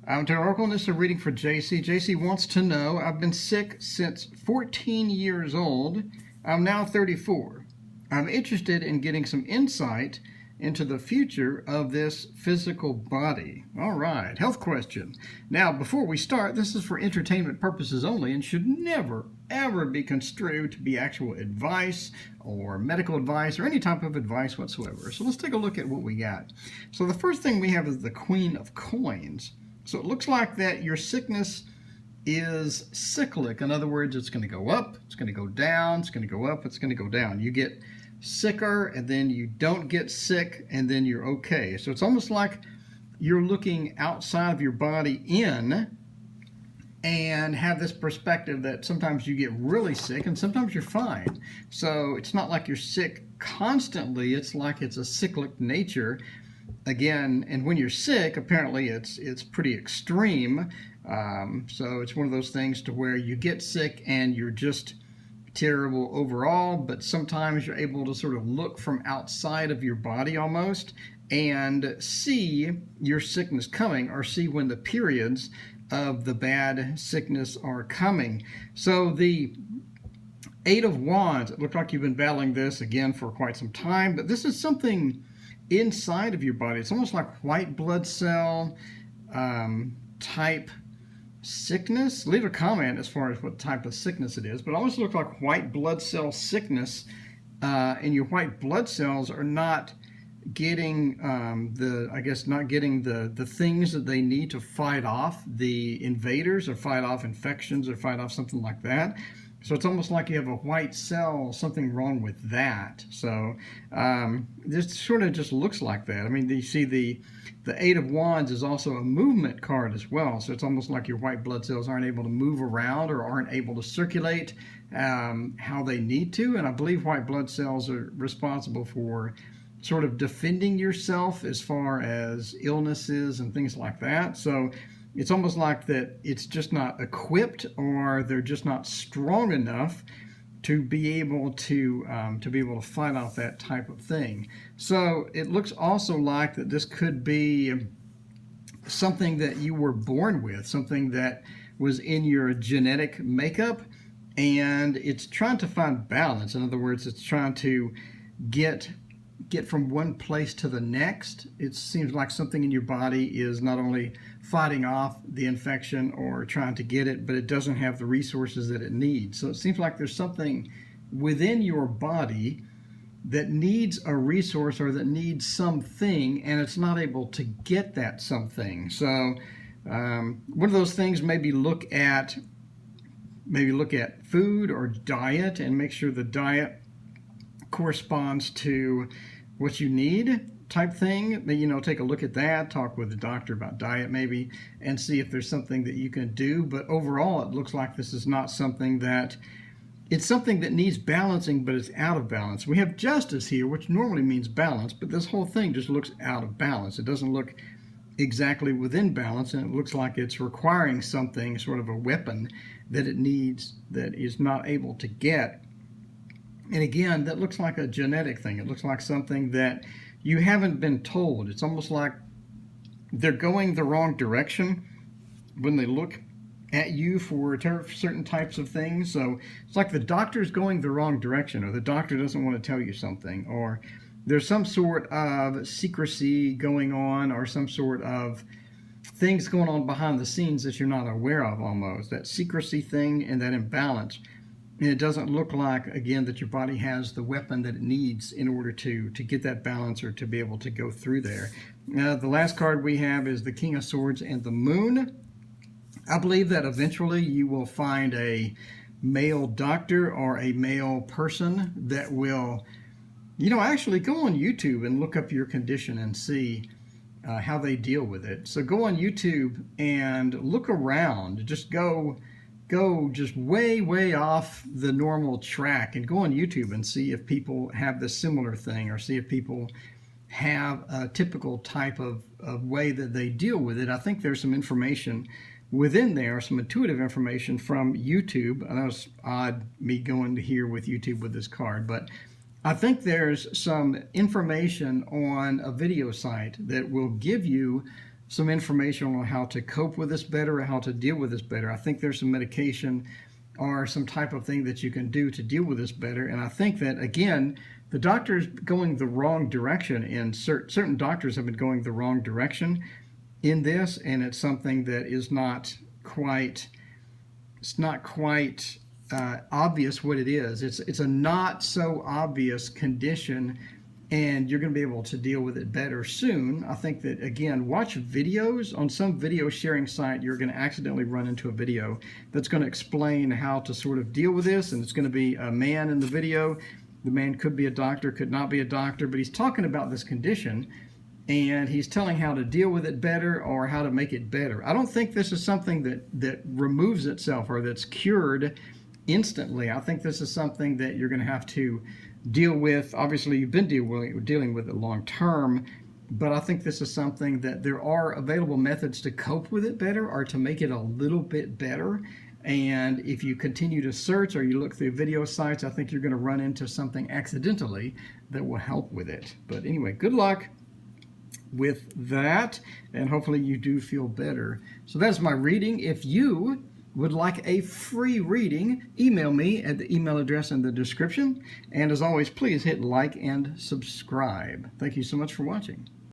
I'm Terry Oracle, and this is a reading for JC. JC wants to know, I've been sick since 14 years old. I'm now 34. I'm interested in getting some insight into the future of this physical body. All right, health question. Now, before we start, this is for entertainment purposes only and should never, ever be construed to be actual advice or medical advice or any type of advice whatsoever. So let's take a look at what we got. So the first thing we have is the Queen of Coins. So it looks like that your sickness is cyclic. In other words, it's going to go up, it's going to go down, it's going to go up, it's going to go down. You get sicker and then you don't get sick and then you're okay. So it's almost like you're looking outside of your body in and have this perspective that sometimes you get really sick and sometimes you're fine. So it's not like you're sick constantly, it's like it's a cyclic nature. Again, and when you're sick, apparently it's pretty extreme. So it's one of those things to where you get sick and you're just terrible overall, but sometimes you're able to sort of look from outside of your body almost and see your sickness coming, or see when the periods of the bad sickness are coming. So the Eight of Wands, it looked like you've been battling this again for quite some time, but this is something inside of your body. It's almost like white blood cell type sickness. Leave a comment as far as what type of sickness it is, but it almost looks like white blood cell sickness, and your white blood cells are not getting not getting the things that they need to fight off the invaders or fight off infections or fight off something like that. So it's almost like you have a white cell, something wrong with that. So this sort of just looks like that. I mean, you see the Eight of Wands is also a movement card as well. So it's almost like your white blood cells aren't able to move around or aren't able to circulate how they need to. And I believe white blood cells are responsible for sort of defending yourself as far as illnesses and things like that. So it's almost like that it's just not equipped, or they're just not strong enough to be able to fight off that type of thing. So it looks also like that this could be something that you were born with, something that was in your genetic makeup, and it's trying to find balance. In other words, it's trying to get from one place to the next. It seems like something in your body is not only fighting off the infection or trying to get it, but it doesn't have the resources that it needs. So it seems like there's something within your body that needs a resource or that needs something, and it's not able to get that something. So one of those things, maybe look at food or diet and make sure the diet corresponds to what you need type thing. Take a look at that, talk with the doctor about diet maybe, and see if there's something that you can do. But overall, it looks like this is not something that, it's something that needs balancing, but it's out of balance. We have justice here, which normally means balance, but this whole thing just looks out of balance. It doesn't look exactly within balance, and it looks like it's requiring something, sort of a weapon that it needs, that is not able to get. And again, that looks like a genetic thing. It looks like something that you haven't been told. It's almost like they're going the wrong direction when they look at you for certain types of things. So it's like the doctor's going the wrong direction, or the doctor doesn't want to tell you something, or there's some sort of secrecy going on, or some sort of things going on behind the scenes that you're not aware of almost. That secrecy thing and that imbalance. And it doesn't look like, again, that your body has the weapon that it needs in order to get that balance or to be able to go through there. The last card we have is the King of Swords and the Moon. I believe that eventually you will find a male doctor or a male person that will, actually go on YouTube and look up your condition and see how they deal with it. So go on YouTube and look around. Just go just way off the normal track and go on YouTube and see if people have this similar thing, or see if people have a typical type of way that they deal with it. I think there's some information within there, some intuitive information from YouTube. I know it's odd me going to here with YouTube with this card, but I think there's some information on a video site that will give you some information on how to cope with this better or how to deal with this better. I think there's some medication or some type of thing that you can do to deal with this better. And I think that, again, the doctor's going the wrong direction, and certain doctors have been going the wrong direction in this, and it's something that is not quite, it's not quite obvious what it is. It's a not so obvious condition, and you're going to be able to deal with it better soon. I think that, again, watch videos. On some video sharing site, you're going to accidentally run into a video that's going to explain how to sort of deal with this, and it's going to be a man in the video. The man could be a doctor, could not be a doctor, but he's talking about this condition, and he's telling how to deal with it better or how to make it better. I don't think this is something that removes itself or that's cured instantly. I think this is something that you're going to have to deal with. Obviously, you've been dealing with it long term, but I think this is something that there are available methods to cope with it better or to make it a little bit better. And if you continue to search or you look through video sites, I think you're going to run into something accidentally that will help with it. But anyway, good luck with that, and hopefully you do feel better. So that's my reading. If you would like a free reading, email me at the email address in the description. And as always, please hit like and subscribe. Thank you so much for watching.